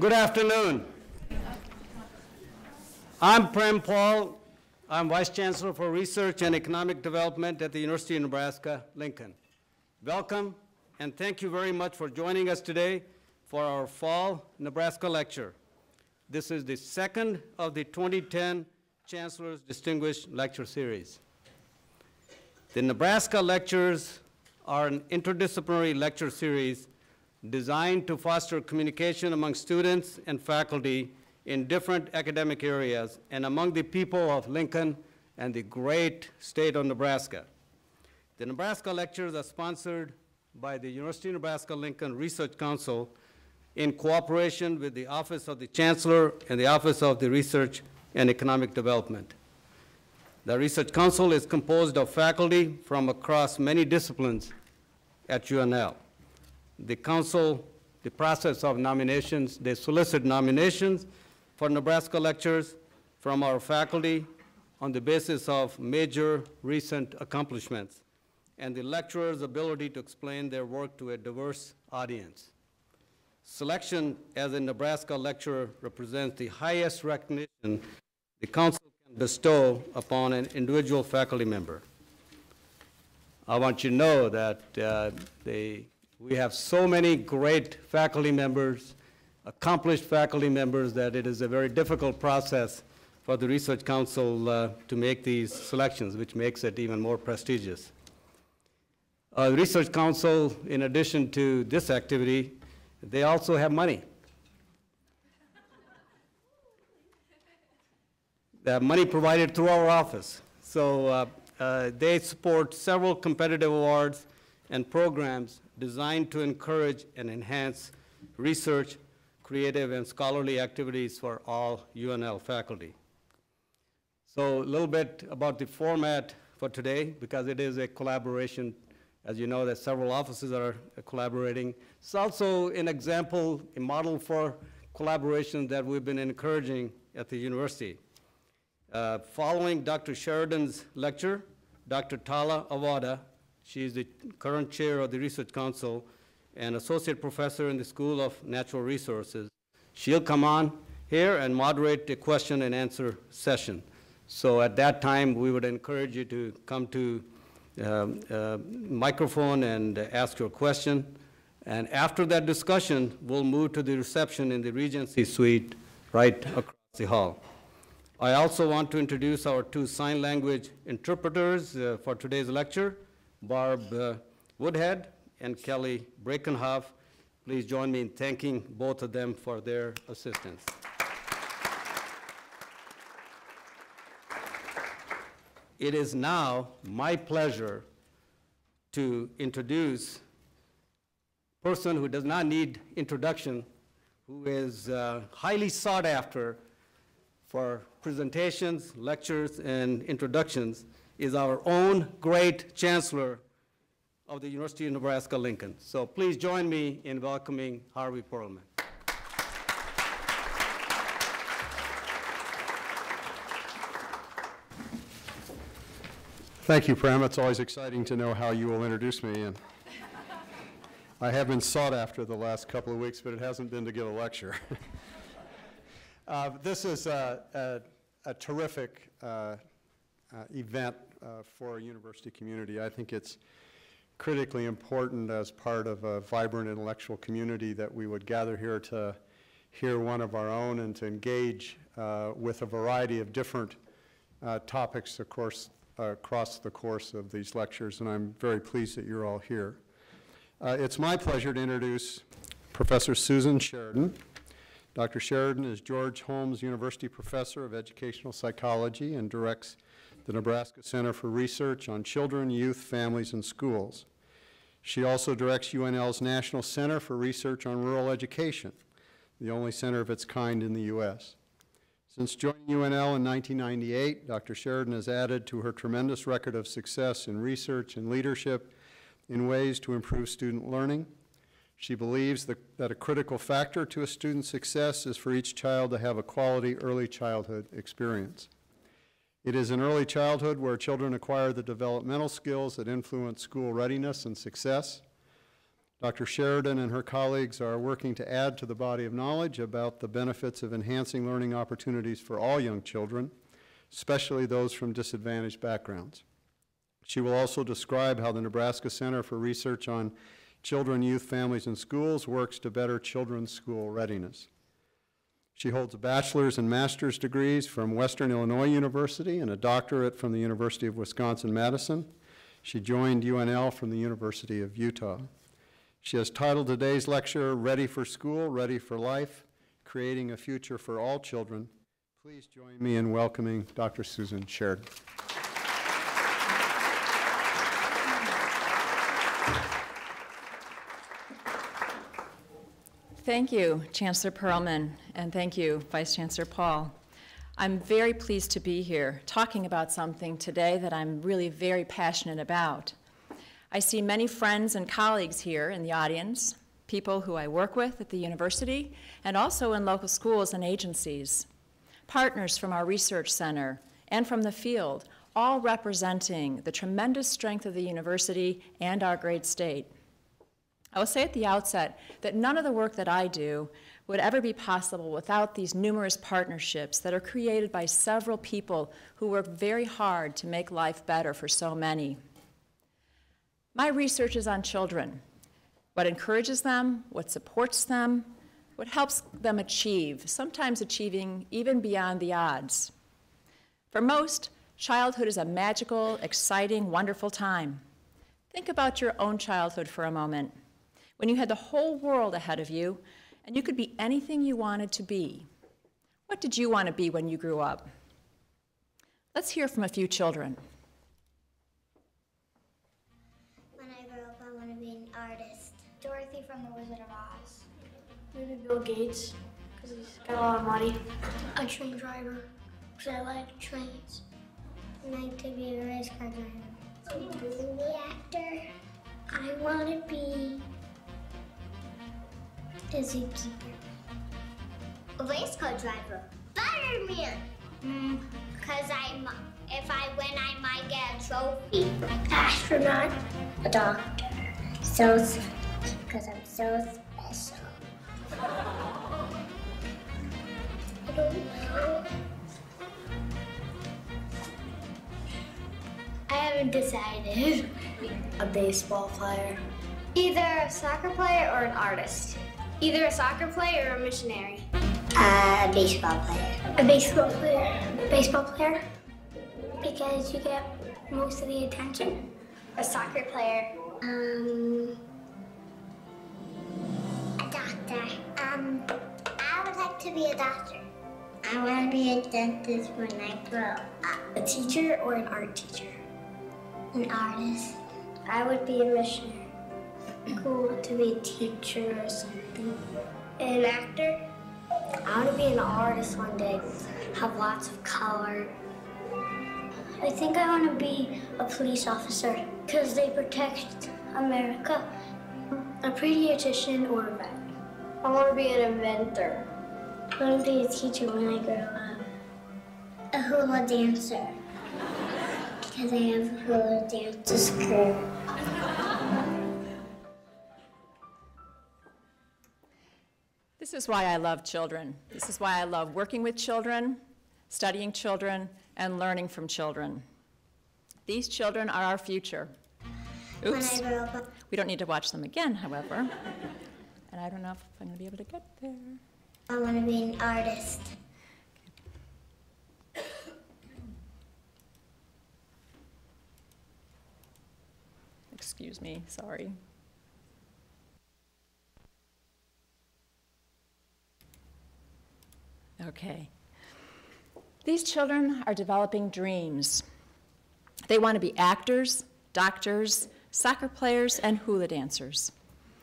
Good afternoon. I'm Prem Paul. I'm Vice Chancellor for Research and Economic Development at the University of Nebraska, Lincoln. Welcome, and thank you very much for joining us today for our Fall Nebraska Lecture. This is the second of the 2010 Chancellor's Distinguished Lecture Series. The Nebraska Lectures are an interdisciplinary lecture series designed to foster communication among students and faculty in different academic areas and among the people of Lincoln and the great state of Nebraska. The Nebraska Lectures are sponsored by the University of Nebraska-Lincoln Research Council in cooperation with the Office of the Chancellor and the Office of the Research and Economic Development. The Research Council is composed of faculty from across many disciplines at UNL. The council, the process of nominations, they solicit nominations for Nebraska Lectures from our faculty on the basis of major recent accomplishments and the lecturer's ability to explain their work to a diverse audience. Selection as a Nebraska lecturer represents the highest recognition the council can bestow upon an individual faculty member. I want you to know that we have so many great faculty members, accomplished faculty members, that it is a very difficult process for the Research Council to make these selections, which makes it even more prestigious. The Research Council, in addition to this activity, they also have money. They have money provided through our office. So they support several competitive awards and programs designed to encourage and enhance research, creative, and scholarly activities for all UNL faculty. So a little bit about the format for today, because it is a collaboration. As you know, that several offices are collaborating. It's also an example, a model for collaboration that we've been encouraging at the university. Following Dr. Sheridan's lecture, Dr. Tala Awada, she is the current chair of the Research Council and associate professor in the School of Natural Resources. She'll come on here and moderate a question and answer session. So at that time, we would encourage you to come to microphone and ask your question. And after that discussion, we'll move to the reception in the Regency Suite right across the hall. I also want to introduce our two sign language interpreters for today's lecture, Barb Woodhead and Kelly Brakenhoff. Please join me in thanking both of them for their assistance. It is now my pleasure to introduce a person who does not need introduction, who is highly sought after for presentations, lectures, and introductions, is our own great Chancellor of the University of Nebraska-Lincoln. So please join me in welcoming Harvey Perlman. Thank you, Prem. It's always exciting to know how you will introduce me. And I have been sought after the last couple of weeks, but it hasn't been to give a lecture. This is a terrific event for a university community. I think it's critically important as part of a vibrant intellectual community that we would gather here to hear one of our own and to engage with a variety of different topics, of course, across the course of these lectures, and I'm very pleased that you're all here. It's my pleasure to introduce Professor Susan Sheridan. Dr. Sheridan is George Holmes University Professor of Educational Psychology and directs the Nebraska Center for Research on Children, Youth, Families, and Schools. She also directs UNL's National Center for Research on Rural Education, the only center of its kind in the U.S. Since joining UNL in 1998, Dr. Sheridan has added to her tremendous record of success in research and leadership in ways to improve student learning. She believes that a critical factor to a student's success is for each child to have a quality early childhood experience. It is in early childhood where children acquire the developmental skills that influence school readiness and success. Dr. Sheridan and her colleagues are working to add to the body of knowledge about the benefits of enhancing learning opportunities for all young children, especially those from disadvantaged backgrounds. She will also describe how the Nebraska Center for Research on Children, Youth, Families, and Schools works to better children's school readiness. She holds a bachelor's and master's degrees from Western Illinois University and a doctorate from the University of Wisconsin-Madison. She joined UNL from the University of Utah. She has titled today's lecture, Ready for School, Ready for Life, Creating a Future for All Children. Please join me in welcoming Dr. Susan Sheridan. Thank you, Chancellor Perlman, and thank you, Vice Chancellor Paul. I'm very pleased to be here talking about something today that I'm really very passionate about. I see many friends and colleagues here in the audience, people who I work with at the university, and also in local schools and agencies, partners from our research center and from the field, all representing the tremendous strength of the university and our great state. I will say at the outset that none of the work that I do would ever be possible without these numerous partnerships that are created by several people who work very hard to make life better for so many. My research is on children, what encourages them, what supports them, what helps them achieve, sometimes achieving even beyond the odds. For most, childhood is a magical, exciting, wonderful time. Think about your own childhood for a moment, when you had the whole world ahead of you and you could be anything you wanted to be. What did you want to be when you grew up? Let's hear from a few children. When I grow up, I want to be an artist. Dorothy from The Wizard of Oz. Maybe Bill Gates, because he's got a lot of money. A train driver, because I like trains. I like to be a race car driver. A movie actor. I want to be a zookeeper. A race car driver. Fireman. Because when I might get a trophy. Astronaut. A doctor. Because I'm so special. I don't know. I haven't decided. A baseball player. Either a soccer player or an artist. Either a soccer player or a missionary. A baseball player. A baseball player. Baseball player? Because you get most of the attention. A soccer player. A doctor. I would like to be a doctor. I want to be a dentist when I grow up. A teacher or an art teacher. An artist. I would be a missionary. Cool to be a teacher or something. An actor. I want to be an artist one day. Have lots of color. I think I want to be a police officer because they protect America. A pediatrician or a vet. I want to be an inventor. I want to be a teacher when I grow up. A hula dancer. Because I have a hula dance to school. This is why I love children. This is why I love working with children, studying children, and learning from children. These children are our future. Oops. When I grow up. We don't need to watch them again, however. And I don't know if I'm going to be able to get there. I want to be an artist. Excuse me, sorry. Okay. These children are developing dreams. They want to be actors, doctors, soccer players, and hula dancers.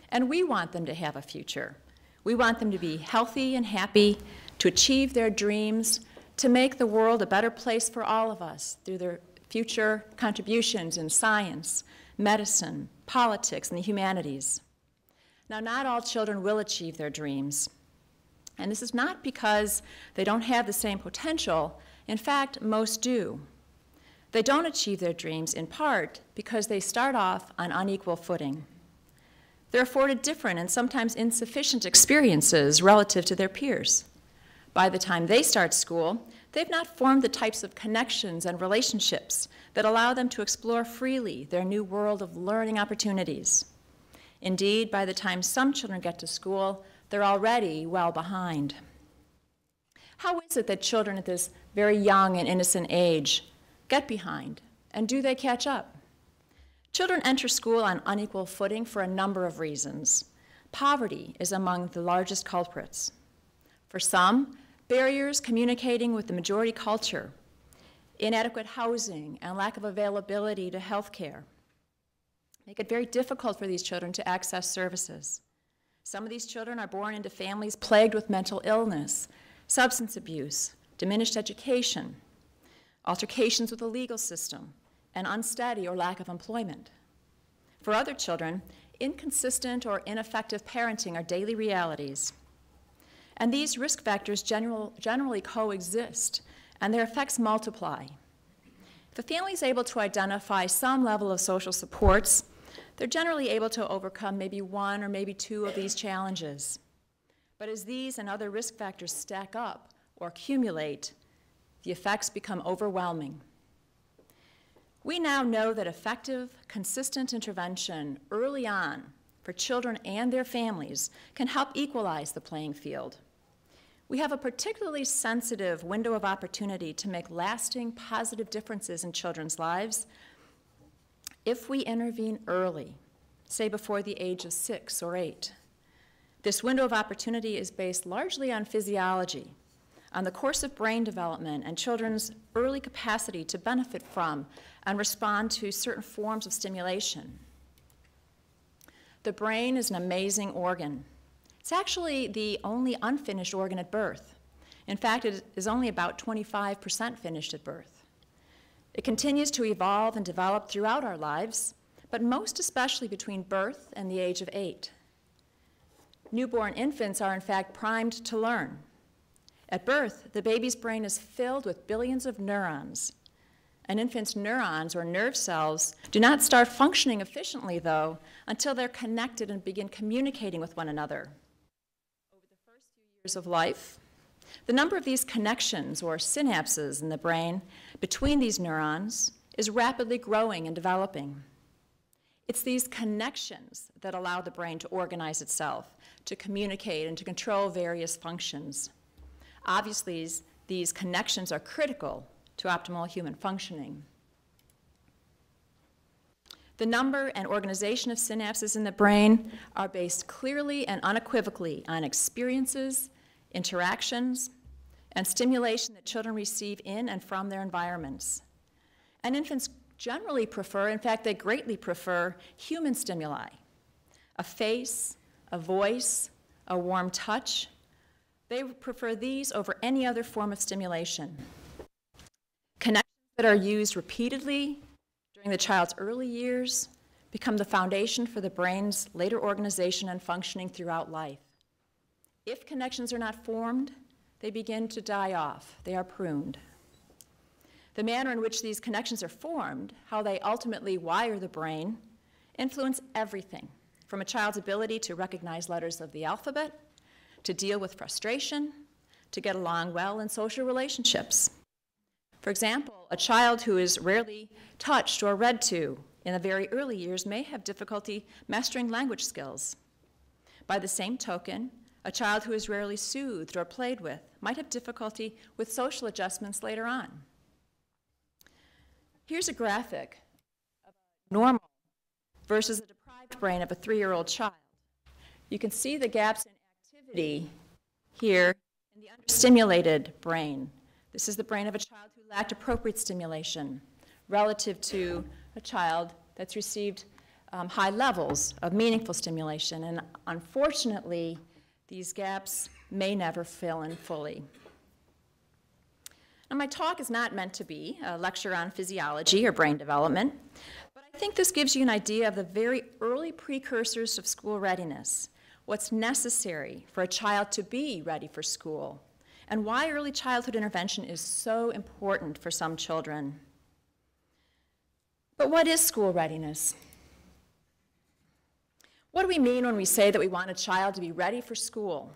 And we want them to have a future. We want them to be healthy and happy, to achieve their dreams, to make the world a better place for all of us through their future contributions in science, medicine, politics, and the humanities. Now, not all children will achieve their dreams. And this is not because they don't have the same potential. In fact, most do. They don't achieve their dreams in part because they start off on unequal footing. They're afforded different and sometimes insufficient experiences relative to their peers. By the time they start school, they've not formed the types of connections and relationships that allow them to explore freely their new world of learning opportunities. Indeed, by the time some children get to school, they're already well behind. How is it that children at this very young and innocent age get behind, and do they catch up? Children enter school on unequal footing for a number of reasons. Poverty is among the largest culprits. For some, barriers communicating with the majority culture, inadequate housing, and lack of availability to health care make it very difficult for these children to access services. Some of these children are born into families plagued with mental illness, substance abuse, diminished education, altercations with the legal system, and unsteady or lack of employment. For other children, inconsistent or ineffective parenting are daily realities. And these risk factors generally coexist, and their effects multiply. If a family is able to identify some level of social supports, they're generally able to overcome maybe one or maybe two of these challenges. But as these and other risk factors stack up or accumulate, the effects become overwhelming. We now know that effective, consistent intervention early on for children and their families can help equalize the playing field. We have a particularly sensitive window of opportunity to make lasting positive differences in children's lives if we intervene early, say before the age of 6 or 8. This window of opportunity is based largely on physiology, on the course of brain development and children's early capacity to benefit from and respond to certain forms of stimulation. The brain is an amazing organ. It's actually the only unfinished organ at birth. In fact, it is only about 25% finished at birth. It continues to evolve and develop throughout our lives, but most especially between birth and the age of 8. Newborn infants are in fact primed to learn. At birth, the baby's brain is filled with billions of neurons. An infant's neurons, or nerve cells, do not start functioning efficiently, though, until they're connected and begin communicating with one another. Over the first few years of life, the number of these connections, or synapses in the brain, between these neurons is rapidly growing and developing. It's these connections that allow the brain to organize itself, to communicate, and to control various functions. Obviously, these connections are critical to optimal human functioning. The number and organization of synapses in the brain are based clearly and unequivocally on experiences, interactions, and stimulation that children receive in and from their environments. And infants generally prefer, in fact, they greatly prefer human stimuli. A face, a voice, a warm touch. They prefer these over any other form of stimulation. Connections that are used repeatedly during the child's early years become the foundation for the brain's later organization and functioning throughout life. If connections are not formed, they begin to die off. They are pruned. The manner in which these connections are formed, how they ultimately wire the brain, influence everything, from a child's ability to recognize letters of the alphabet, to deal with frustration, to get along well in social relationships. For example, a child who is rarely touched or read to in the very early years may have difficulty mastering language skills. By the same token, a child who is rarely soothed or played with might have difficulty with social adjustments later on. Here's a graphic of a normal versus a deprived brain of a 3-year-old child. You can see the gaps in activity here in the understimulated brain. This is the brain of a child who lacked appropriate stimulation relative to a child that's received high levels of meaningful stimulation. And unfortunately, these gaps may never fill in fully. Now, my talk is not meant to be a lecture on physiology or brain development, but I think this gives you an idea of the very early precursors of school readiness, what's necessary for a child to be ready for school, and why early childhood intervention is so important for some children. But what is school readiness? What do we mean when we say that we want a child to be ready for school?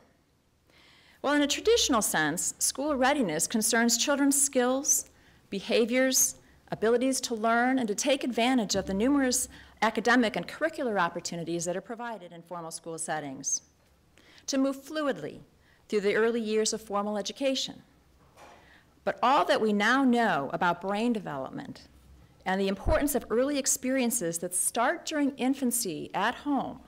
Well, in a traditional sense, school readiness concerns children's skills, behaviors, abilities to learn, and to take advantage of the numerous academic and curricular opportunities that are provided in formal school settings, to move fluidly through the early years of formal education. But all that we now know about brain development and the importance of early experiences that start during infancy at home,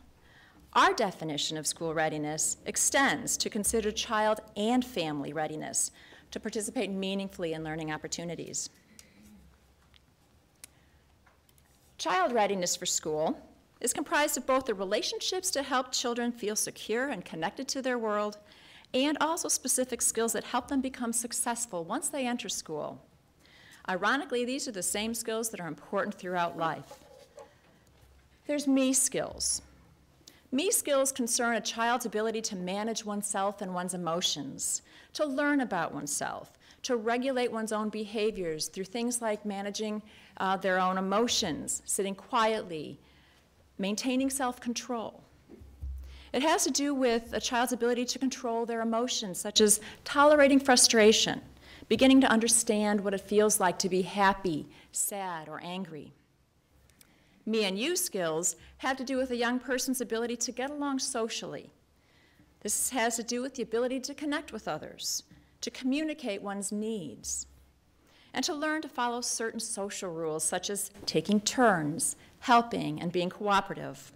our definition of school readiness extends to consider child and family readiness to participate meaningfully in learning opportunities. Child readiness for school is comprised of both the relationships to help children feel secure and connected to their world, and also specific skills that help them become successful once they enter school. Ironically, these are the same skills that are important throughout life. There's me skills. Me skills concern a child's ability to manage oneself and one's emotions, to learn about oneself, to regulate one's own behaviors through things like managing their own emotions, sitting quietly, maintaining self-control. It has to do with a child's ability to control their emotions, such as tolerating frustration, beginning to understand what it feels like to be happy, sad, or angry. Me and you skills have to do with a young person's ability to get along socially. This has to do with the ability to connect with others, to communicate one's needs, and to learn to follow certain social rules, such as taking turns, helping, and being cooperative.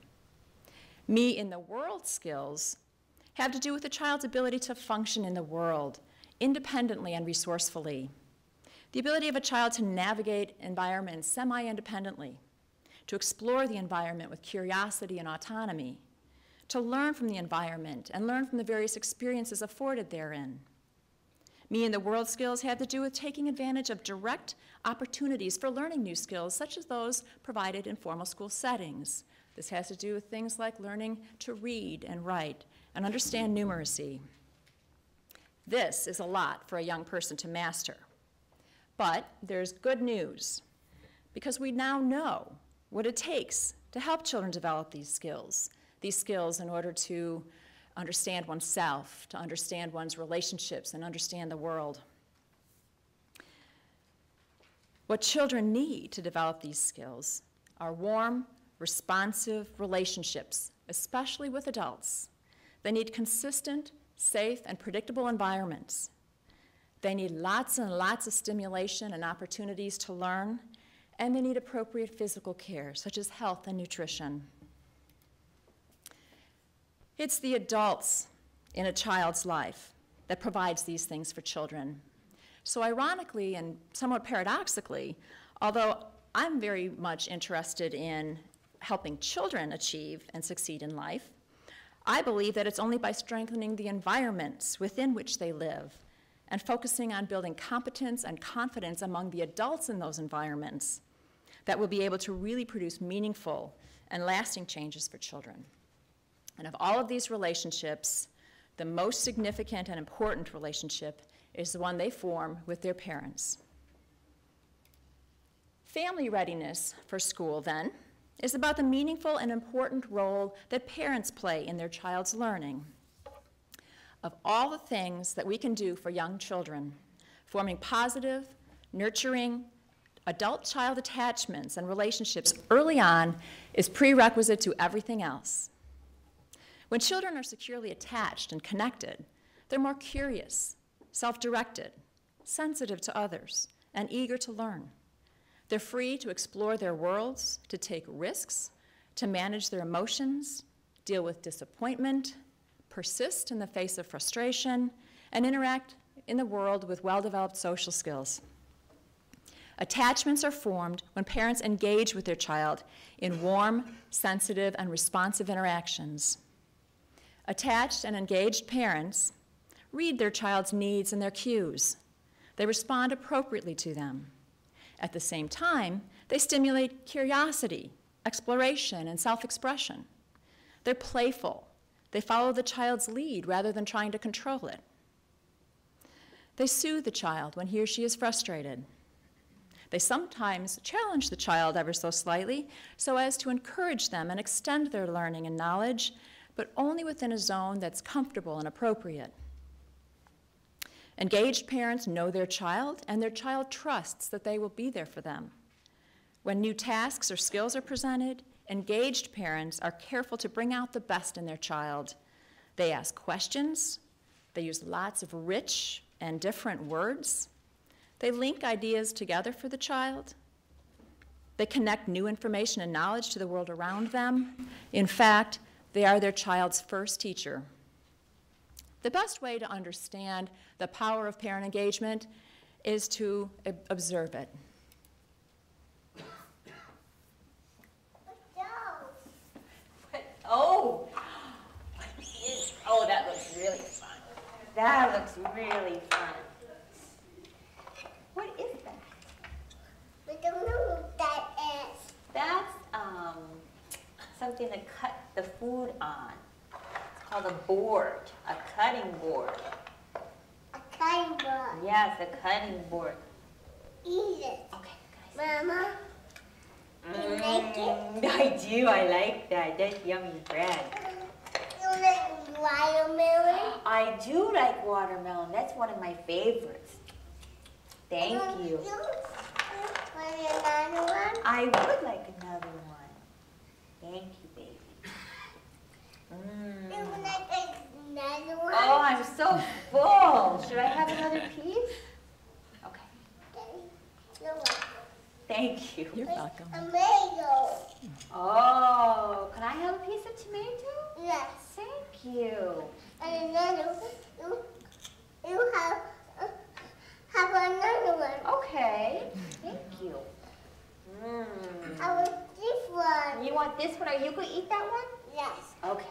Me in the world skills have to do with a child's ability to function in the world independently and resourcefully, the ability of a child to navigate environments semi-independently, to explore the environment with curiosity and autonomy, to learn from the environment and learn from the various experiences afforded therein. Me and the world skills have to do with taking advantage of direct opportunities for learning new skills, such as those provided in formal school settings. This has to do with things like learning to read and write and understand numeracy. This is a lot for a young person to master. But there's good news, because we now know what it takes to help children develop these skills in order to understand oneself, to understand one's relationships, and understand the world. What children need to develop these skills are warm, responsive relationships, especially with adults. They need consistent, safe, and predictable environments. They need lots and lots of stimulation and opportunities to learn, and they need appropriate physical care, such as health and nutrition. It's the adults in a child's life that provides these things for children. So ironically and somewhat paradoxically, although I'm very much interested in helping children achieve and succeed in life, I believe that it's only by strengthening the environments within which they live and focusing on building competence and confidence among the adults in those environments that we'll be able to really produce meaningful and lasting changes for children. And of all of these relationships, the most significant and important relationship is the one they form with their parents. Family readiness for school, then, is about the meaningful and important role that parents play in their child's learning. Of all the things that we can do for young children, forming positive, nurturing, adult-child attachments and relationships early on is prerequisite to everything else. When children are securely attached and connected, they're more curious, self-directed, sensitive to others, and eager to learn. They're free to explore their worlds, to take risks, to manage their emotions, deal with disappointment, persist in the face of frustration, and interact in the world with well-developed social skills. Attachments are formed when parents engage with their child in warm, sensitive, and responsive interactions. Attached and engaged parents read their child's needs and their cues. They respond appropriately to them. At the same time, they stimulate curiosity, exploration, and self-expression. They're playful. They follow the child's lead rather than trying to control it. They soothe the child when he or she is frustrated. They sometimes challenge the child ever so slightly so as to encourage them and extend their learning and knowledge, but only within a zone that's comfortable and appropriate. Engaged parents know their child, and their child trusts that they will be there for them. When new tasks or skills are presented, engaged parents are careful to bring out the best in their child. They ask questions. They use lots of rich and different words. They link ideas together for the child. They connect new information and knowledge to the world around them. In fact, they are their child's first teacher. The best way to understand the power of parent engagement is to observe it. Oh, oh, that looks really fun. That looks really fun. What is that? We don't know what that is. That's something to cut the food on. It's called a board, a cutting board. A cutting board. Yes, a cutting board. Eat it. Okay, guys. Mama, you like it? I do, I like that. That's yummy bread. You like watermelon? I do like watermelon. That's one of my favorites. Thank you. Want another one? I would like another one. Thank you, baby. You would like another one? Oh, I'm so full. Should I have another piece? Okay. You're welcome. Thank you. You're welcome. Tomato. Oh, can I have a piece of tomato? Yes. Thank you. And another you have another one. Okay. Thank you. I want this one. You want this one? Are you going to eat that one? Yes. Okay.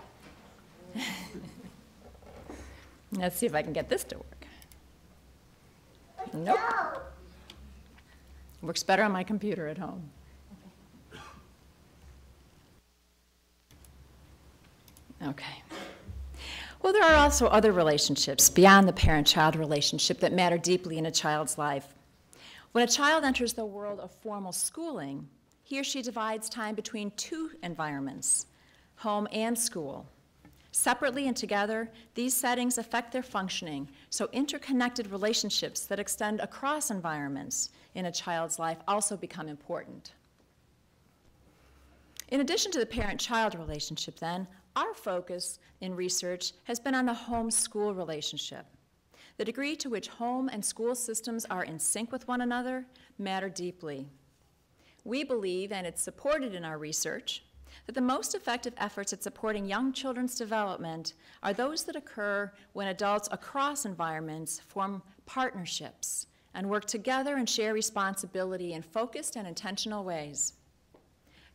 Let's see if I can get this to work. Let's Nope. go. Works better on my computer at home. Okay. Well, there are also other relationships beyond the parent-child relationship that matter deeply in a child's life. When a child enters the world of formal schooling, he or she divides time between two environments, home and school. Separately and together, these settings affect their functioning, so interconnected relationships that extend across environments in a child's life also become important. In addition to the parent-child relationship, then, our focus in research has been on the home-school relationship. The degree to which home and school systems are in sync with one another matter deeply. We believe, and it's supported in our research, that the most effective efforts at supporting young children's development are those that occur when adults across environments form partnerships and work together and share responsibility in focused and intentional ways.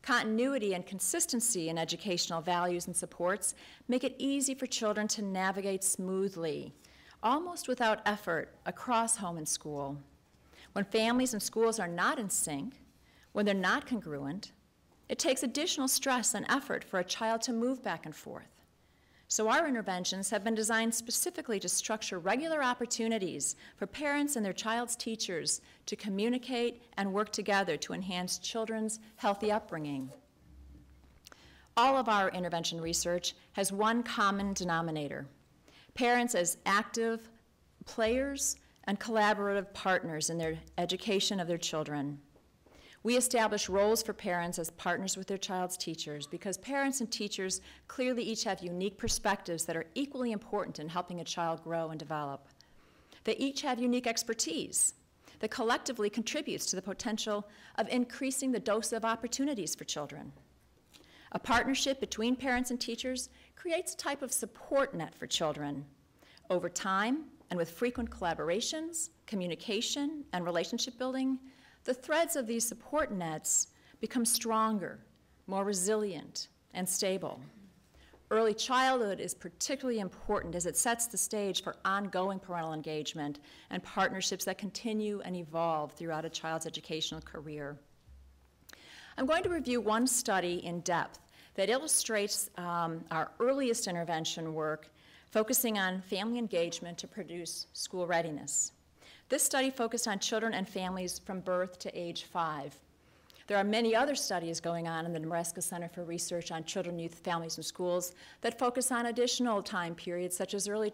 Continuity and consistency in educational values and supports make it easy for children to navigate smoothly, almost without effort, across home and school. When families and schools are not in sync, when they're not congruent, it takes additional stress and effort for a child to move back and forth. So our interventions have been designed specifically to structure regular opportunities for parents and their child's teachers to communicate and work together to enhance children's healthy upbringing. All of our intervention research has one common denominator: parents as active players and collaborative partners in their education of their children. We establish roles for parents as partners with their child's teachers because parents and teachers clearly each have unique perspectives that are equally important in helping a child grow and develop. They each have unique expertise that collectively contributes to the potential of increasing the dose of opportunities for children. A partnership between parents and teachers creates a type of support net for children. Over time, and with frequent collaborations, communication, and relationship building, the threads of these support nets become stronger, more resilient, and stable. Early childhood is particularly important as it sets the stage for ongoing parental engagement and partnerships that continue and evolve throughout a child's educational career. I'm going to review one study in depth that illustrates our earliest intervention work focusing on family engagement to produce school readiness. This study focused on children and families from birth to age 5. There are many other studies going on in the Nebraska Center for Research on Children, Youth, Families, and Schools that focus on additional time periods, such as early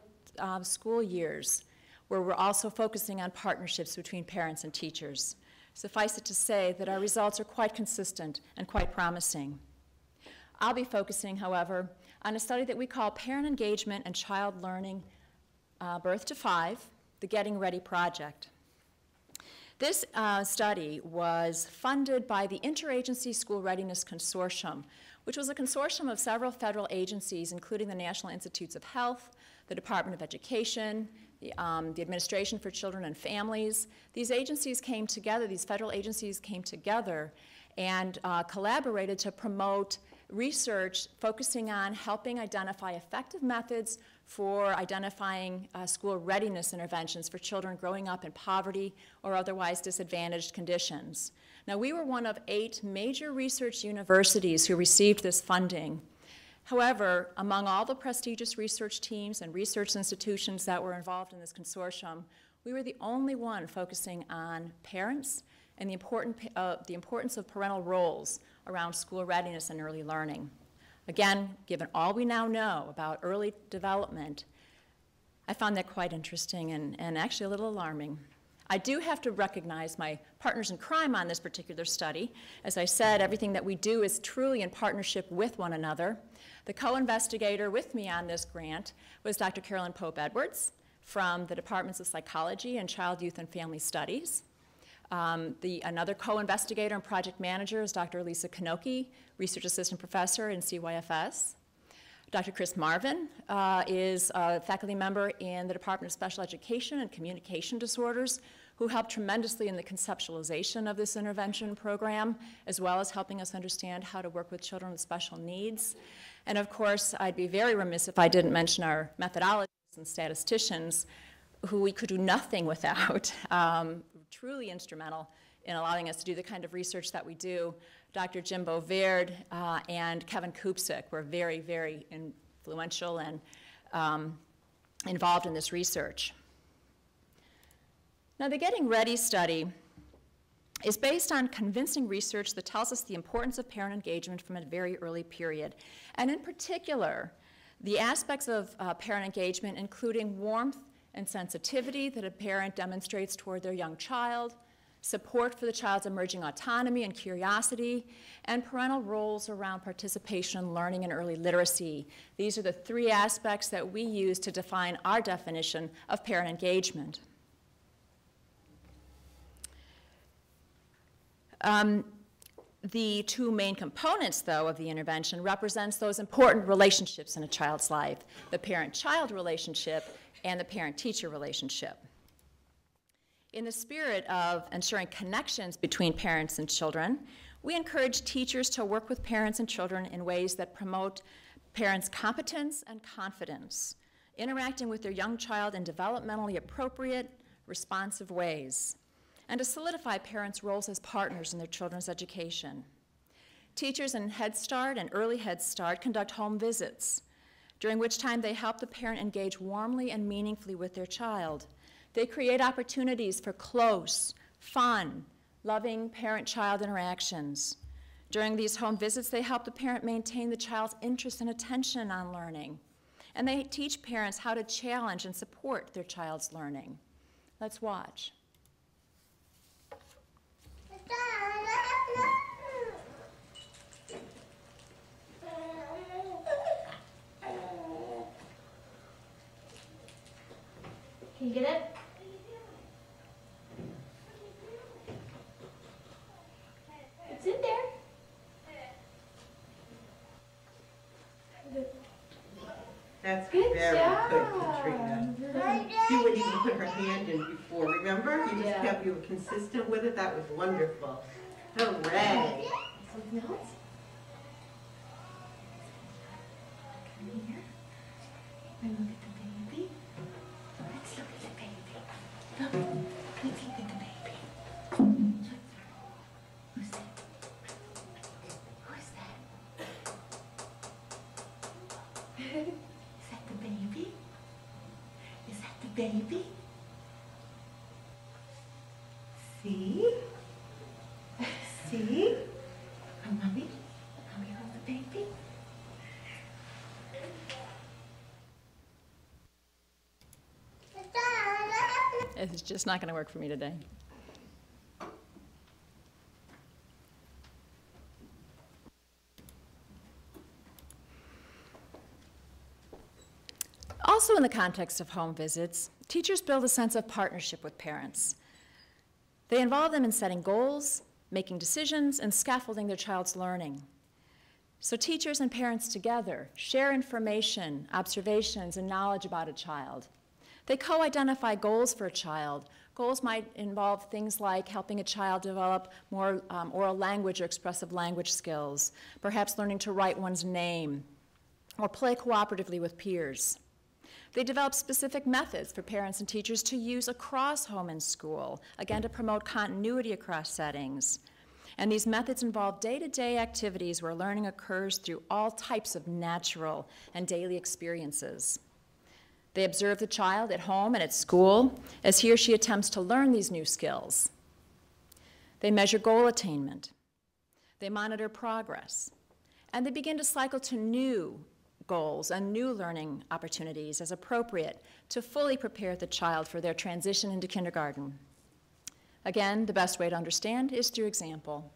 school years, where we're also focusing on partnerships between parents and teachers. Suffice it to say that our results are quite consistent and quite promising. I'll be focusing, however, on a study that we call Parent Engagement and Child Learning, Birth to 5, the Getting Ready Project. This study was funded by the Interagency School Readiness Consortium, which was a consortium of several federal agencies, including the National Institutes of Health, the Department of Education, the Administration for Children and Families. These agencies came together, these federal agencies came together and collaborated to promote research focusing on helping identify effective methods for identifying school readiness interventions for children growing up in poverty or otherwise disadvantaged conditions. Now, we were one of 8 major research universities who received this funding. However, among all the prestigious research teams and research institutions that were involved in this consortium, we were the only one focusing on parents and the importance of parental roles around school readiness and early learning. Again, given all we now know about early development, I found that quite interesting and actually a little alarming. I do have to recognize my partners in crime on this particular study. As I said, everything that we do is truly in partnership with one another. The co-investigator with me on this grant was Dr. Carolyn Pope-Edwards from the Departments of Psychology and Child, Youth, and Family Studies. Another co-investigator and project manager is Dr. Lisa Kanoki, Research Assistant Professor in CYFS. Dr. Chris Marvin is a faculty member in the Department of Special Education and Communication Disorders, who helped tremendously in the conceptualization of this intervention program, as well as helping us understand how to work with children with special needs. And of course, I'd be very remiss if I didn't mention our methodologists and statisticians, who we could do nothing without, truly instrumental in allowing us to do the kind of research that we do. Dr. Jim Bovaird and Kevin Kupsik were very, very influential and involved in this research. Now, the Getting Ready study is based on convincing research that tells us the importance of parent engagement from a very early period. And in particular, the aspects of parent engagement, including warmth and sensitivity that a parent demonstrates toward their young child, support for the child's emerging autonomy and curiosity, and parental roles around participation, learning, and early literacy. These are the 3 aspects that we use to define our definition of parent engagement. The 2 main components, though, of the intervention represents those important relationships in a child's life, the parent-child relationship and the parent-teacher relationship. In the spirit of ensuring connections between parents and children, we encourage teachers to work with parents and children in ways that promote parents' competence and confidence, interacting with their young child in developmentally appropriate, responsive ways, and to solidify parents' roles as partners in their children's education. Teachers in Head Start and Early Head Start conduct home visits, during which time they help the parent engage warmly and meaningfully with their child. They create opportunities for close, fun, loving parent-child interactions. During these home visits, they help the parent maintain the child's interest and attention on learning. And they teach parents how to challenge and support their child's learning. Let's watch. Can you get it? It's in there. That's Good very job. good, Katrina. She wouldn't even put her hand in before, remember? You just kept, you were consistent with it. That was wonderful. Hooray. Something else? Come here. And look at the baby. Let's look at the baby. Look. Let's look at the baby. Who's that? Who's that? Is that the baby? Is that the baby? baby. It's just not going to work for me today. Also in the context of home visits, teachers build a sense of partnership with parents. They involve them in setting goals, making decisions, and scaffolding their child's learning. So teachers and parents together share information, observations, and knowledge about a child. They co-identify goals for a child. Goals might involve things like helping a child develop more oral language or expressive language skills, perhaps learning to write one's name, or play cooperatively with peers. They develop specific methods for parents and teachers to use across home and school, again to promote continuity across settings. And these methods involve day-to-day activities where learning occurs through all types of natural and daily experiences. They observe the child at home and at school as he or she attempts to learn these new skills. They measure goal attainment. They monitor progress. And they begin to cycle to new goals and new learning opportunities as appropriate to fully prepare the child for their transition into kindergarten. Again, the best way to understand is through example.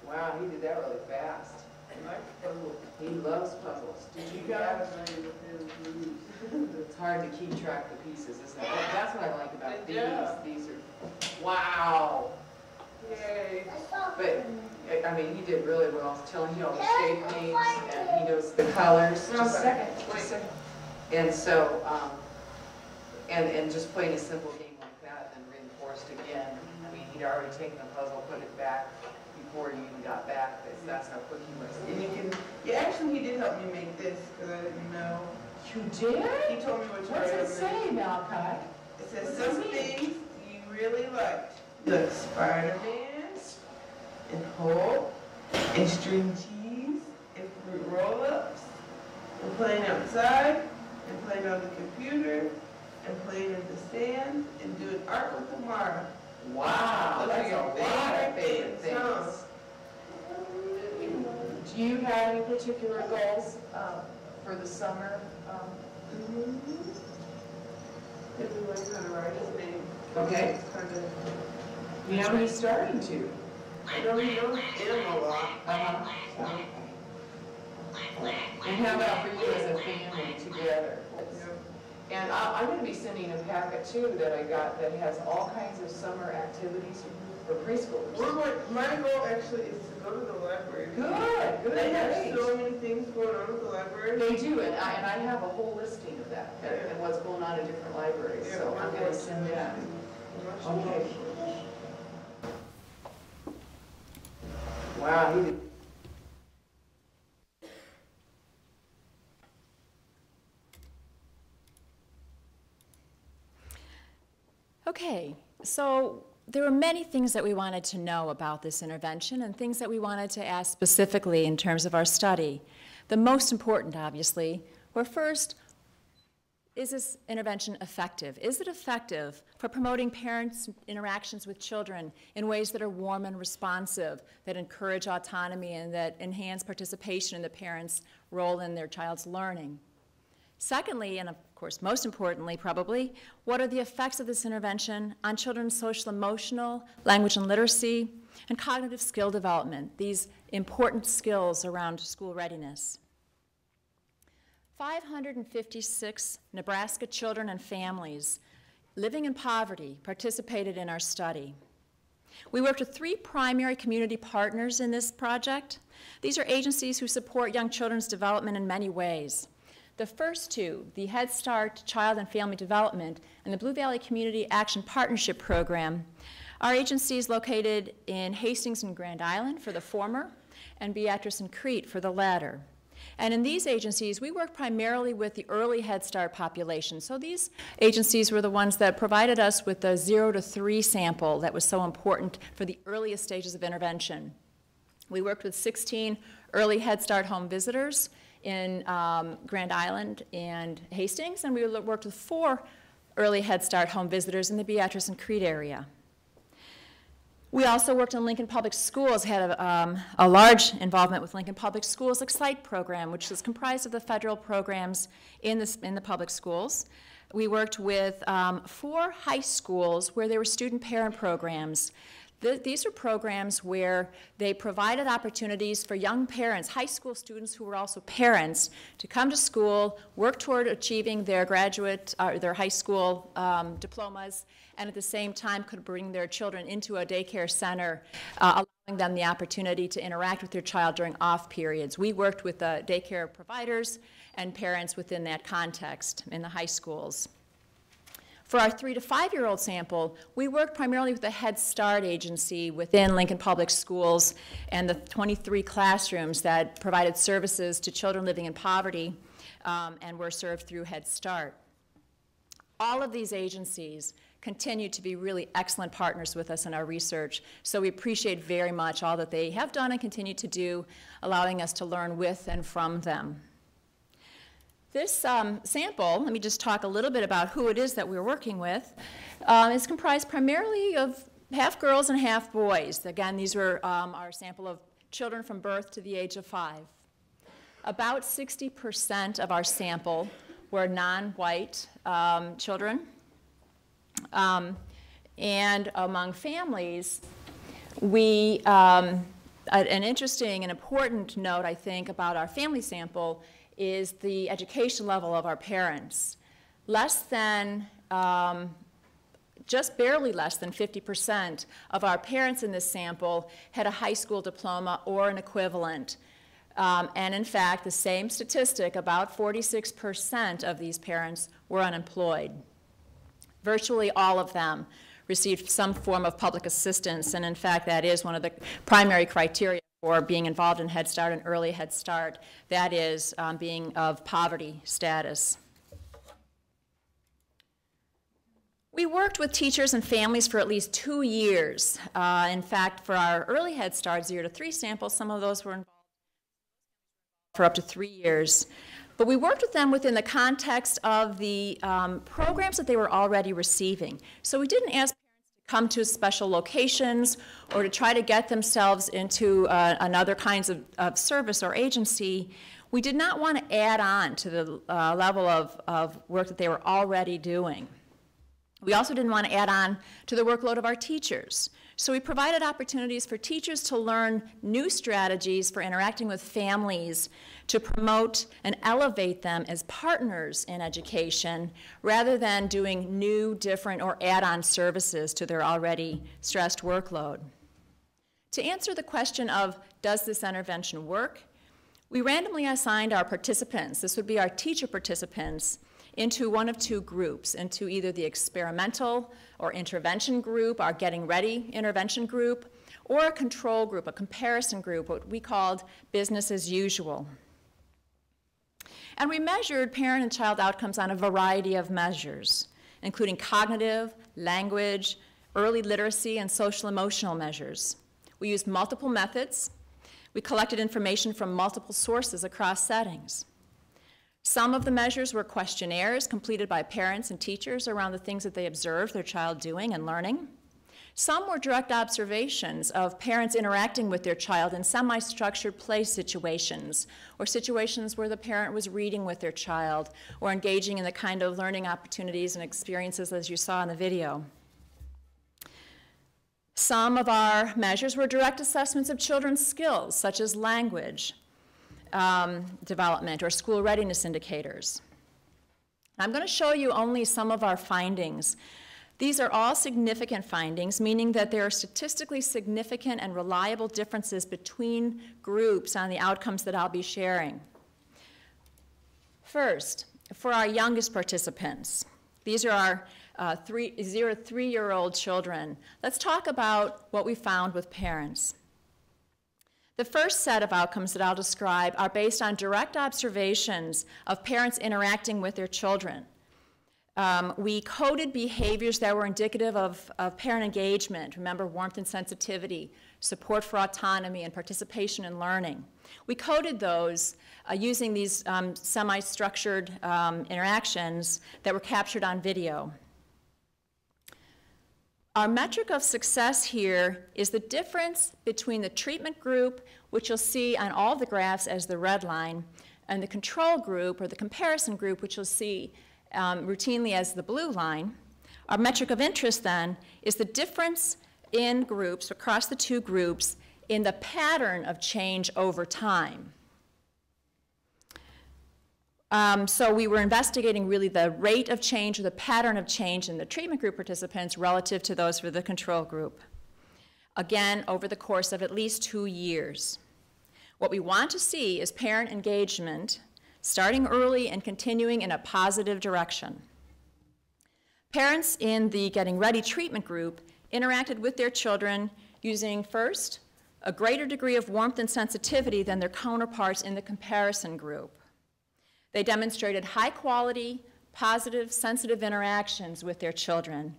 Wow, he did that really fast. He loves puzzles. Did you guys? It's hard to keep track of the pieces, isn't it? That's what I like about these. These are, wow. Yay. But, I mean, he did really well. Telling he knows the shape names and he knows the colors. Just a second. Just a second. And so, and just playing a simple game like that and then reinforced again. I mean, he'd already taken the puzzle, put it back before you even got back. That's how quick he was. And you can, yeah, actually he did help me make this because I didn't know. You did? He told me what What's it say, Malachi? It says some things you really liked. Look, Spider-Man, and Hulk, and string cheese, and fruit roll-ups, and playing outside, and playing on the computer, and playing in the sand, and doing art with Tamara. Wow, Those that's are your a lot of favorite things, huh? things. Do you have any particular goals for the summer? If we learn how to write his name. Okay. It's kind of, You know, he's starting to. I don't know him a lot. And how about for you as a family together? And I'm going to be sending a packet too that I got that has all kinds of summer activities for preschoolers. My goal actually is to go to the library. Good, good. They have great. so many things going on at the library. They do, and I have a whole listing of that and what's going on in different libraries. Yeah, So I'm going to send that. Okay. Wow, he did. Okay, so there were many things that we wanted to know about this intervention and things that we wanted to ask specifically in terms of our study. The most important, obviously, were first, is this intervention effective? Is it effective for promoting parents' interactions with children in ways that are warm and responsive, that encourage autonomy and that enhance participation in the parents' role in their child's learning? Secondly, and of course most importantly probably, what are the effects of this intervention on children's social emotional, language and literacy, and cognitive skill development, these important skills around school readiness? 556 Nebraska children and families living in poverty participated in our study. We worked with 3 primary community partners in this project. These are agencies who support young children's development in many ways. The first 2, the Head Start Child and Family Development and the Blue Valley Community Action Partnership Program, are agencies located in Hastings and Grand Island for the former, and Beatrice and Crete for the latter. And in these agencies, we work primarily with the early Head Start population. So these agencies were the ones that provided us with the 0 to 3 sample that was so important for the earliest stages of intervention. We worked with 16 early Head Start home visitors in Grand Island and Hastings, and we worked with 4 early Head Start home visitors in the Beatrice and Crete area. We also worked in Lincoln Public Schools, had a large involvement with Lincoln Public Schools' Excite program, which is comprised of the federal programs in the public schools. We worked with 4 high schools where there were student-parent programs. These are programs where they provided opportunities for young parents, high school students who were also parents, to come to school, work toward achieving their graduate, their high school diplomas, and at the same time could bring their children into a daycare center, allowing them the opportunity to interact with their child during off periods. We worked with the daycare providers and parents within that context in the high schools. For our 3 to 5-year-old sample, we worked primarily with the Head Start agency within Lincoln Public Schools and the 23 classrooms that provided services to children living in poverty and were served through Head Start. All of these agencies continue to be really excellent partners with us in our research, so we appreciate very much all that they have done and continue to do, allowing us to learn with and from them. This sample, let me just talk a little bit about who it is that we're working with, is comprised primarily of half girls and half boys. Again, these were our sample of children from birth to the age of 5. About 60% of our sample were non-white children. And among families, we, an interesting and important note, I think, about our family sample is the education level of our parents. Less than, just barely less than 50% of our parents in this sample had a high school diploma or an equivalent. And in fact, the same statistic, about 46% of these parents were unemployed. Virtually all of them received some form of public assistance, and in fact, that is one of the primary criteria for being involved in Head Start and early Head Start, that is being of poverty status. We worked with teachers and families for at least 2 years. In fact, for our early Head Start 0 to 3 samples, some of those were involved for up to 3 years. But we worked with them within the context of the programs that they were already receiving. So we didn't ask come to special locations or to try to get themselves into another kinds of service or agency. We did not want to add on to the level of work that they were already doing. We also didn't want to add on to the workload of our teachers. So we provided opportunities for teachers to learn new strategies for interacting with families to promote and elevate them as partners in education rather than doing new, different, or add-on services to their already stressed workload. To answer the question of, does this intervention work, we randomly assigned our participants, this would be our teacher participants, into one of 2 groups, into either the experimental or intervention group, our getting ready intervention group, or a control group, a comparison group, what we called business as usual. And we measured parent and child outcomes on a variety of measures, including cognitive, language, early literacy, and social emotional measures. We used multiple methods. We collected information from multiple sources across settings. Some of the measures were questionnaires completed by parents and teachers around the things that they observed their child doing and learning. Some were direct observations of parents interacting with their child in semi-structured play situations, or situations where the parent was reading with their child, or engaging in the kind of learning opportunities and experiences as you saw in the video. Some of our measures were direct assessments of children's skills, such as language development or school readiness indicators. I'm going to show you only some of our findings. These are all significant findings, meaning that there are statistically significant and reliable differences between groups on the outcomes that I'll be sharing. First, for our youngest participants, these are our 0 to 3-year-old children. Let's talk about what we found with parents. The first set of outcomes that I'll describe are based on direct observations of parents interacting with their children. We coded behaviors that were indicative of parent engagement. Remember, warmth and sensitivity, support for autonomy, and participation in learning. We coded those using these semi-structured interactions that were captured on video. Our metric of success here is the difference between the treatment group, which you'll see on all the graphs as the red line, and the control group, or the comparison group, which you'll see routinely as the blue line. Our metric of interest, then, is the difference in groups, across the two groups, in the pattern of change over time. So we were investigating really the rate of change or the pattern of change in the treatment group participants relative to those for the control group. Again, over the course of at least 2 years. What we want to see is parent engagement starting early and continuing in a positive direction. Parents in the Getting Ready treatment group interacted with their children using, first, a greater degree of warmth and sensitivity than their counterparts in the comparison group. They demonstrated high-quality, positive, sensitive interactions with their children.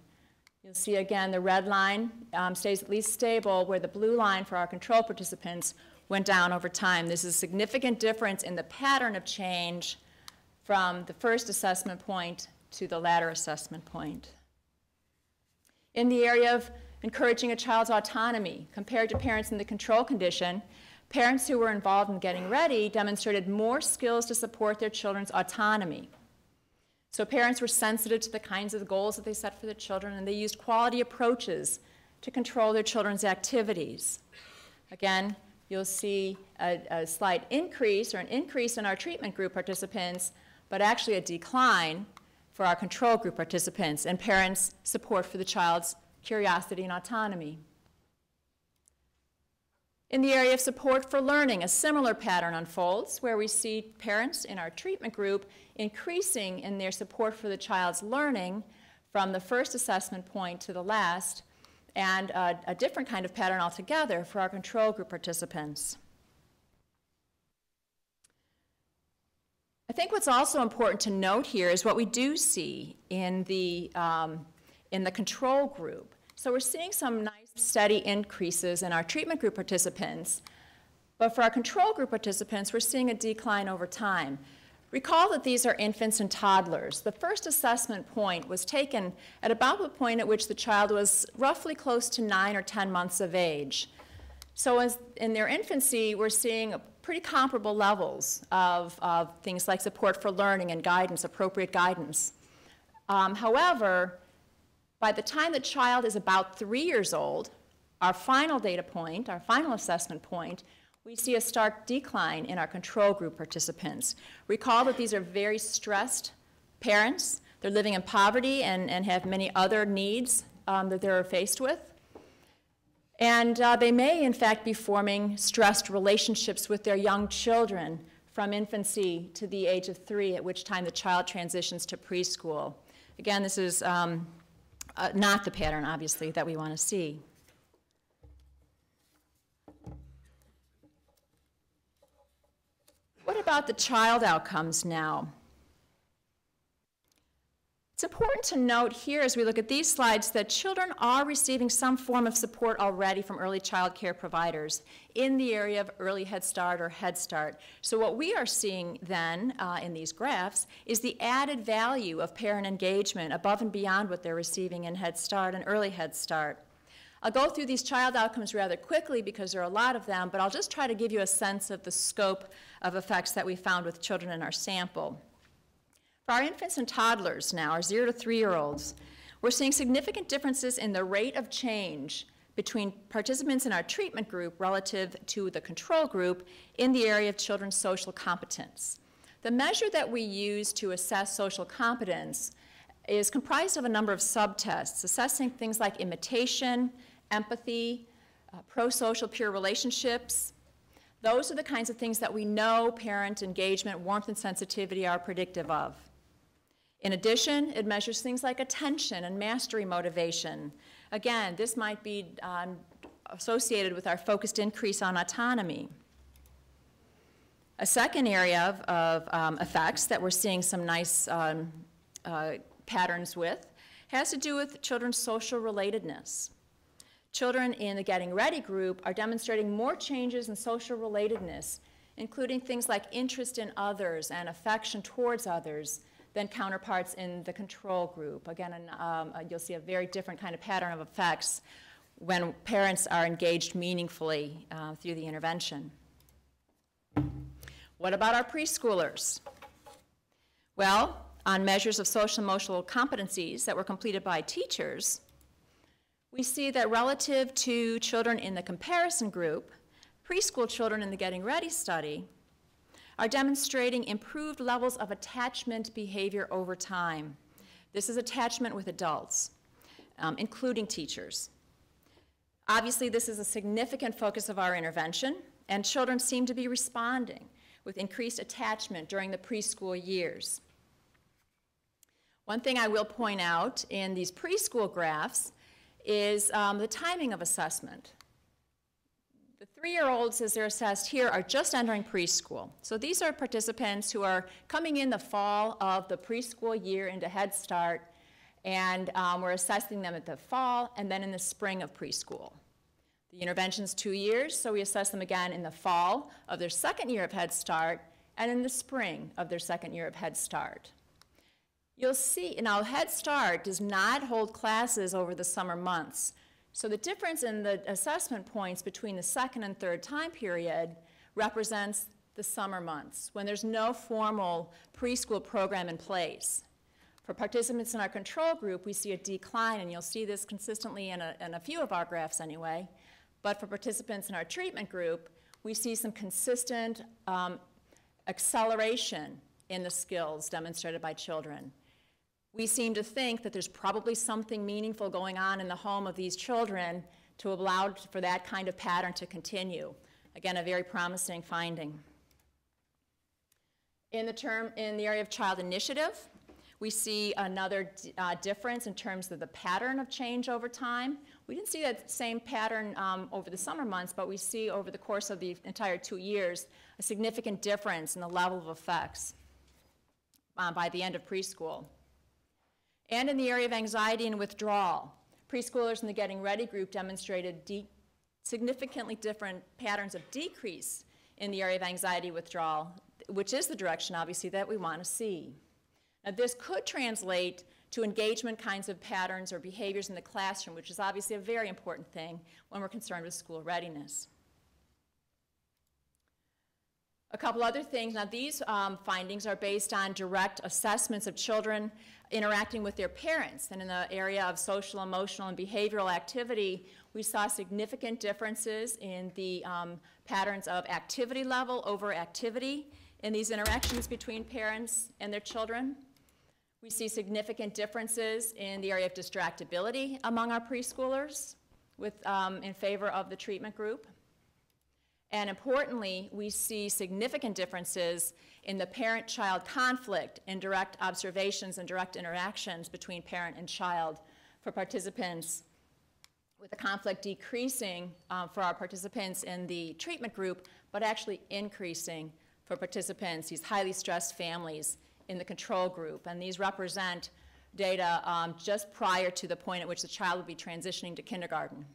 You'll see again the red line stays at least stable, where the blue line for our control participants went down over time. This is a significant difference in the pattern of change from the first assessment point to the latter assessment point. In the area of encouraging a child's autonomy, compared to parents in the control condition, parents who were involved in Getting Ready demonstrated more skills to support their children's autonomy. So parents were sensitive to the kinds of goals that they set for their children, and they used quality approaches to control their children's activities. Again, you'll see a slight increase, or an increase in our treatment group participants, but actually a decline for our control group participants, and parents' support for the child's curiosity and autonomy. In the area of support for learning, a similar pattern unfolds, where we see parents in our treatment group increasing in their support for the child's learning from the first assessment point to the last, and a different kind of pattern altogether for our control group participants. I think what's also important to note here is what we do see in the control group. So we're seeing some nice steady increases in our treatment group participants, but for our control group participants, we're seeing a decline over time. Recall that these are infants and toddlers. The first assessment point was taken at about the point at which the child was roughly close to 9 or 10 months of age. So as in their infancy, we're seeing pretty comparable levels of things like support for learning and guidance, appropriate guidance. However, by the time the child is about 3 years old, our final data point, our final assessment point, we see a stark decline in our control group participants. Recall that these are very stressed parents. They're living in poverty and have many other needs that they're faced with. And they may, in fact, be forming stressed relationships with their young children from infancy to the age of 3, at which time the child transitions to preschool. Again, this is not the pattern, obviously, that we want to see. What about the child outcomes now? It's important to note here as we look at these slides that children are receiving some form of support already from early child care providers in the area of early Head Start or Head Start. So what we are seeing then in these graphs is the added value of parent engagement above and beyond what they're receiving in Head Start and early Head Start. I'll go through these child outcomes rather quickly because there are a lot of them, but I'll just try to give you a sense of the scope of effects that we found with children in our sample. For our infants and toddlers now, our 0 to 3-year-olds, we're seeing significant differences in the rate of change between participants in our treatment group relative to the control group in the area of children's social competence. The measure that we use to assess social competence is comprised of a number of subtests, assessing things like imitation, empathy, pro-social peer relationships. Those are the kinds of things that we know parent engagement, warmth, and sensitivity are predictive of. In addition, it measures things like attention and mastery motivation. Again, this might be associated with our focused increase on autonomy. A second area of effects that we're seeing some nice patterns with has to do with children's social relatedness. Children in the Getting Ready group are demonstrating more changes in social relatedness, including things like interest in others and affection towards others, than counterparts in the control group. Again, you'll see a very different kind of pattern of effects when parents are engaged meaningfully through the intervention. What about our preschoolers? Well, on measures of social and emotional competencies that were completed by teachers, we see that relative to children in the comparison group, preschool children in the Getting Ready study are demonstrating improved levels of attachment behavior over time. This is attachment with adults, including teachers. Obviously, this is a significant focus of our intervention, and children seem to be responding with increased attachment during the preschool years. One thing I will point out in these preschool graphs is the timing of assessment. The 3-year-olds, as they're assessed here, are just entering preschool. So these are participants who are coming in the fall of the preschool year into Head Start, and we're assessing them at the fall and then in the spring of preschool. The intervention's 2 years, so we assess them again in the fall of their second year of Head Start and in the spring of their second year of Head Start. You'll see, now Head Start does not hold classes over the summer months. So the difference in the assessment points between the second and third time period represents the summer months, when there's no formal preschool program in place. For participants in our control group, we see a decline, and you'll see this consistently in a few of our graphs anyway. But for participants in our treatment group, we see some consistent acceleration in the skills demonstrated by children. We seem to think that there's probably something meaningful going on in the home of these children to allow for that kind of pattern to continue. Again, a very promising finding. In the area of child initiative, we see another difference in terms of the pattern of change over time. We didn't see that same pattern over the summer months, but we see over the course of the entire 2 years a significant difference in the level of effects by the end of preschool. And in the area of anxiety and withdrawal, preschoolers in the Getting Ready group demonstrated significantly different patterns of decrease in the area of anxiety withdrawal, which is the direction, obviously, that we want to see. Now, this could translate to engagement kinds of patterns or behaviors in the classroom, which is obviously a very important thing when we're concerned with school readiness. A couple other things. Now, these findings are based on direct assessments of children interacting with their parents. And in the area of social, emotional, and behavioral activity, we saw significant differences in the patterns of activity level over activity in these interactions between parents and their children. We see significant differences in the area of distractibility among our preschoolers in favor of the treatment group. And importantly, we see significant differences in the parent-child conflict in direct observations and direct interactions between parent and child for participants, with the conflict decreasing for our participants in the treatment group, but actually increasing for participants, these highly stressed families, in the control group. And these represent data just prior to the point at which the child would be transitioning to kindergarten.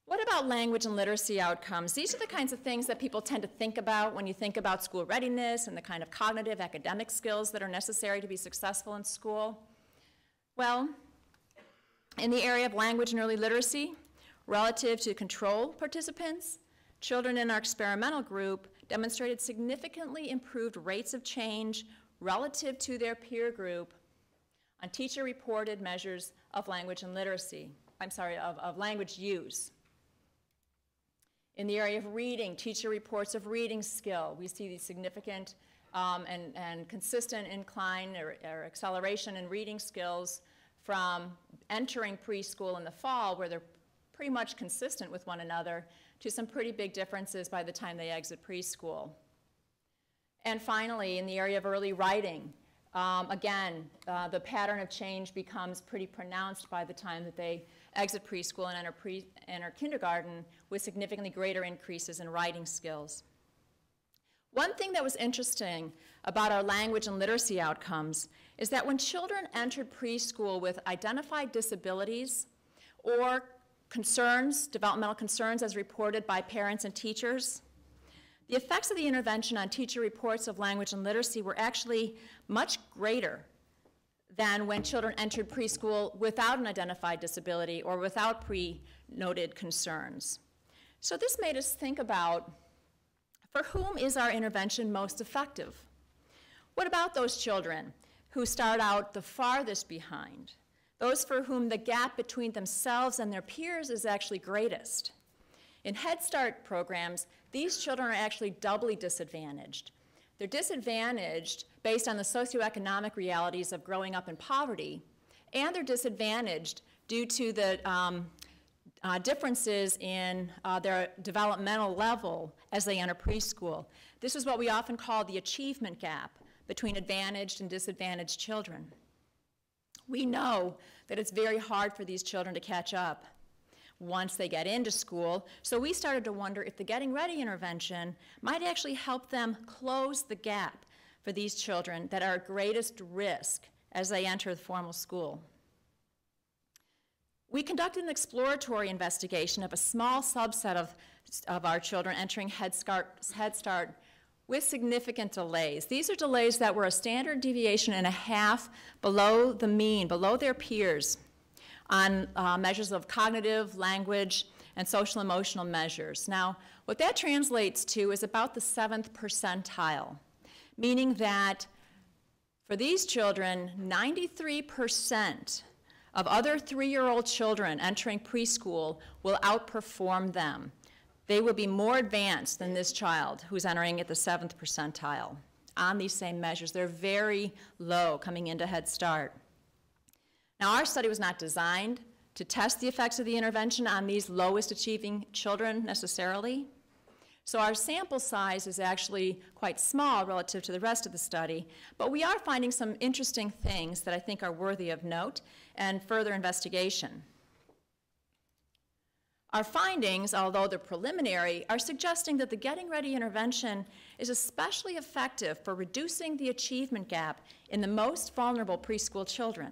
What about language and literacy outcomes? These are the kinds of things that people tend to think about when you think about school readiness and the kind of cognitive academic skills that are necessary to be successful in school. Well, in the area of language and early literacy, relative to control participants, children in our experimental group demonstrated significantly improved rates of change relative to their peer group on teacher-reported measures of language and literacy, of language use. In the area of reading, teacher reports of reading skill. We see these significant and consistent incline or acceleration in reading skills from entering preschool in the fall, where they're pretty much consistent with one another, to some pretty big differences by the time they exit preschool. And finally, in the area of early writing, again, the pattern of change becomes pretty pronounced by the time that they exit preschool and enter kindergarten, with significantly greater increases in writing skills. One thing that was interesting about our language and literacy outcomes is that when children entered preschool with identified disabilities or concerns, developmental concerns as reported by parents and teachers, The effects of the intervention on teacher reports of language and literacy were actually much greater than when children entered preschool without an identified disability or without pre-noted concerns. So this made us think about, for whom is our intervention most effective? What about those children who start out the farthest behind? Those for whom the gap between themselves and their peers is actually greatest. In Head Start programs, these children are actually doubly disadvantaged. They're disadvantaged based on the socioeconomic realities of growing up in poverty, and they're disadvantaged due to the differences in their developmental level as they enter preschool. This is what we often call the achievement gap between advantaged and disadvantaged children. We know that it's very hard for these children to catch up once they get into school, so we started to wonder if the Getting Ready intervention might actually help them close the gap for these children that are at greatest risk as they enter the formal school. We conducted an exploratory investigation of a small subset of our children entering Head Start with significant delays. These are delays that were a standard deviation and a half below the mean, below their peers, on measures of cognitive, language, and social emotional measures. Now, what that translates to is about the 7th percentile, meaning that for these children, 93% of other 3-year-old children entering preschool will outperform them. They will be more advanced than this child who's entering at the 7th percentile on these same measures. They're very low coming into Head Start. Now, our study was not designed to test the effects of the intervention on these lowest achieving children necessarily. So our sample size is actually quite small relative to the rest of the study, but we are finding some interesting things that I think are worthy of note and further investigation. Our findings, although they're preliminary, are suggesting that the Getting Ready intervention is especially effective for reducing the achievement gap in the most vulnerable preschool children.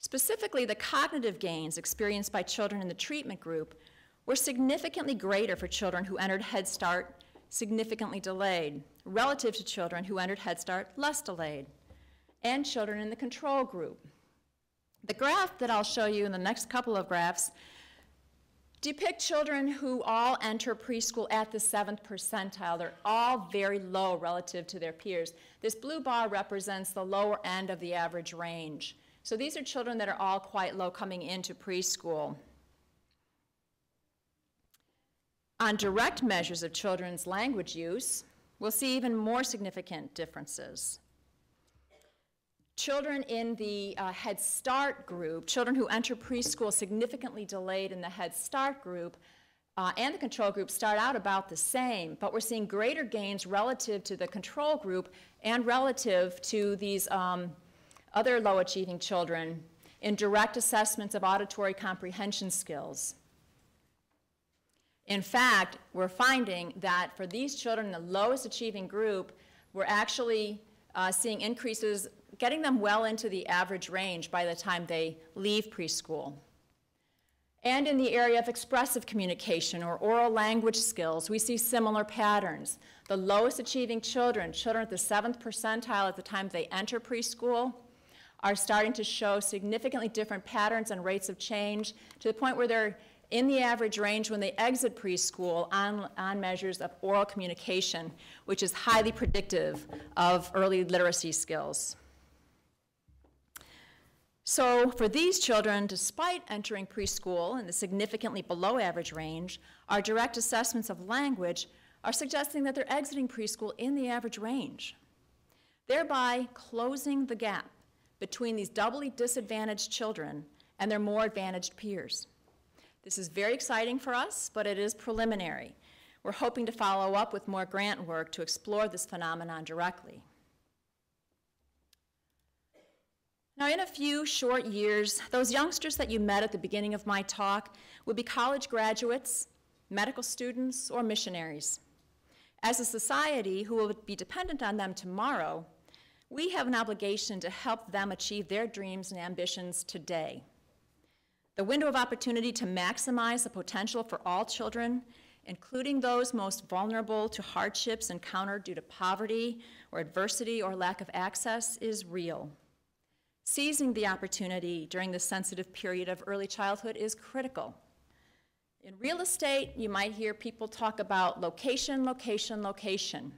Specifically, the cognitive gains experienced by children in the treatment group were significantly greater for children who entered Head Start significantly delayed, relative to children who entered Head Start less delayed, and children in the control group. The graph that I'll show you in the next couple of graphs depict children who all enter preschool at the 7th percentile. They're all very low relative to their peers. This blue bar represents the lower end of the average range. So these are children that are all quite low coming into preschool. On direct measures of children's language use, we'll see even more significant differences. Children in the Head Start group, children who enter preschool significantly delayed in the Head Start group and the control group start out about the same, but we're seeing greater gains relative to the control group and relative to these other low-achieving children in direct assessments of auditory comprehension skills. In fact, we're finding that for these children in the lowest achieving group, we're actually seeing increases, getting them well into the average range by the time they leave preschool. And in the area of expressive communication or oral language skills, we see similar patterns. The lowest achieving children, children at the 7th percentile at the time they enter preschool, are starting to show significantly different patterns and rates of change to the point where they're in the average range when they exit preschool on measures of oral communication, which is highly predictive of early literacy skills. So for these children, despite entering preschool in the significantly below average range, our direct assessments of language are suggesting that they're exiting preschool in the average range, thereby closing the gap between these doubly disadvantaged children and their more advantaged peers. This is very exciting for us, but it is preliminary. We're hoping to follow up with more grant work to explore this phenomenon directly. Now, in a few short years, those youngsters that you met at the beginning of my talk will be college graduates, medical students, or missionaries. As a society who will be dependent on them tomorrow, we have an obligation to help them achieve their dreams and ambitions today. The window of opportunity to maximize the potential for all children including those most vulnerable to hardships encountered due to poverty or adversity or lack of access, is real. Seizing the opportunity during this sensitive period of early childhood is critical. In real estate, you might hear people talk about location, location, location.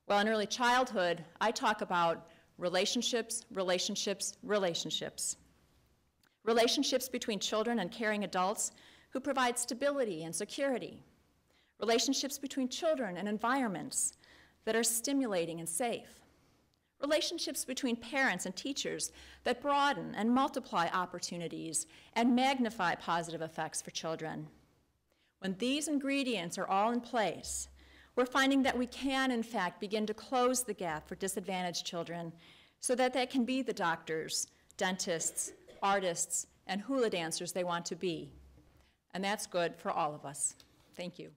Well, in early childhood, I talk about relationships, relationships, relationships. Relationships between children and caring adults who provide stability and security. Relationships between children and environments that are stimulating and safe. Relationships between parents and teachers that broaden and multiply opportunities and magnify positive effects for children. When these ingredients are all in place, we're finding that we can, in fact, begin to close the gap for disadvantaged children so that they can be the doctors, dentists, artists, and hula dancers they want to be. And that's good for all of us. Thank you.